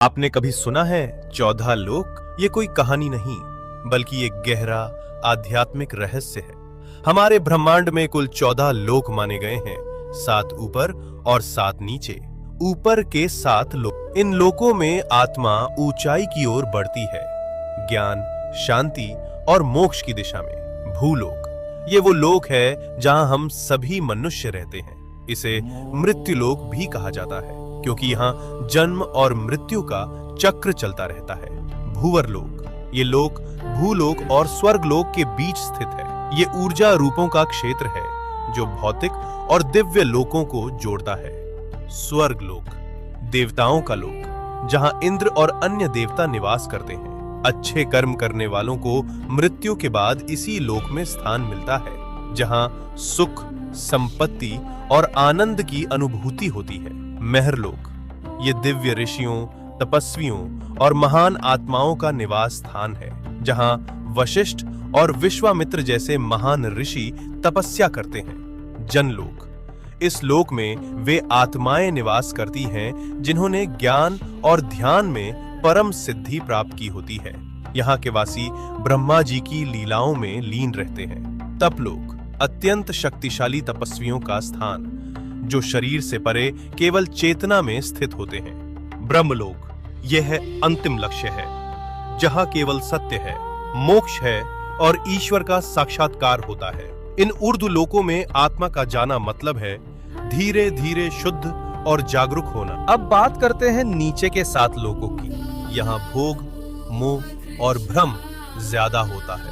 आपने कभी सुना है 14 लोक? ये कोई कहानी नहीं, बल्कि एक गहरा आध्यात्मिक रहस्य है। हमारे ब्रह्मांड में कुल 14 लोक माने गए हैं, 7 ऊपर और 7 नीचे। ऊपर के 7 लोक, इन लोकों में आत्मा ऊंचाई की ओर बढ़ती है, ज्ञान, शांति और मोक्ष की दिशा में। भूलोक, ये वो लोक है जहां हम सभी मनुष्य रहते हैं। इसे मृत्युलोक भी कहा जाता है, क्योंकि यहाँ जन्म और मृत्यु का चक्र चलता रहता है। भूवरलोक, ये लोक भूलोक और स्वर्गलोक के बीच स्थित है। ये ऊर्जा रूपों का क्षेत्र है जो भौतिक और दिव्य लोकों को जोड़ता है। स्वर्गलोक, देवताओं का लोक, जहां इंद्र और अन्य देवता निवास करते हैं। अच्छे कर्म करने वालों को मृत्यु के बाद इसी लोक में स्थान मिलता है, जहां सुख, संपत्ति और आनंद की अनुभूति होती है। महरलोक, ये दिव्य ऋषियों, तपस्वियों और महान आत्माओं का निवास स्थान है, जहां वशिष्ठ और विश्वामित्र जैसे महान ऋषि तपस्या करते हैं। जनलोक, इस लोक में वे आत्माएं निवास करती हैं जिन्होंने ज्ञान और ध्यान में परम सिद्धि प्राप्त की होती है। यहाँ के वासी ब्रह्मा जी की लीलाओं में लीन रहते हैं। तपलोक, अत्यंत शक्तिशाली तपस्वियों का स्थान, जो शरीर से परे केवल चेतना में स्थित होते हैं। ब्रह्मलोक, यह है अंतिम लक्ष्य है, जहां केवल सत्य है, मोक्ष है और ईश्वर का साक्षात्कार होता है। इन ऊर्ध्व लोकों में आत्मा का जाना मतलब है धीरे धीरे शुद्ध और जागरूक होना। अब बात करते हैं नीचे के 7 लोकों की। यहाँ भोग, मोह और भ्रम ज्यादा होता है।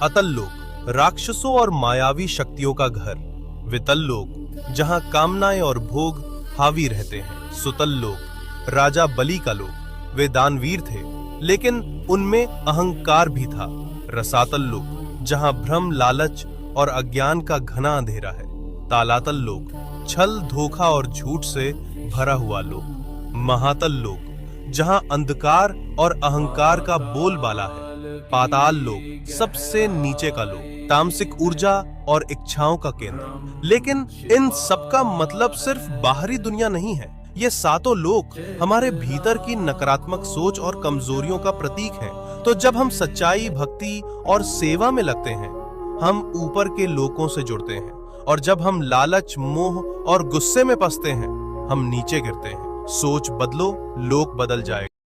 अतल लोक, राक्षसों और मायावी शक्तियों का घर। वितल लोक, जहां कामनाएं और भोग हावी रहते हैं। सुतल लोक, राजा बलि का लोक। वे दानवीर थे, लेकिन उनमें अहंकार भी था। रसातल लोक, जहां भ्रम, लालच और अज्ञान का घना अंधेरा है। तालातल लोक, छल, धोखा और झूठ से भरा हुआ लोक। महातल लोक, जहां अंधकार और अहंकार का बोलबाला है। पाताल लोक, सबसे नीचे का लोक, तामसिक ऊर्जा और इच्छाओं का केंद्र। लेकिन इन सब का मतलब सिर्फ बाहरी दुनिया नहीं है। ये 7 लोक हमारे भीतर की नकारात्मक सोच और कमजोरियों का प्रतीक हैं। तो जब हम सच्चाई, भक्ति और सेवा में लगते हैं, हम ऊपर के लोकों से जुड़ते हैं, और जब हम लालच, मोह और गुस्से में फंसते हैं, हम नीचे गिरते हैं। सोच बदलो, लोक बदल जाएगा।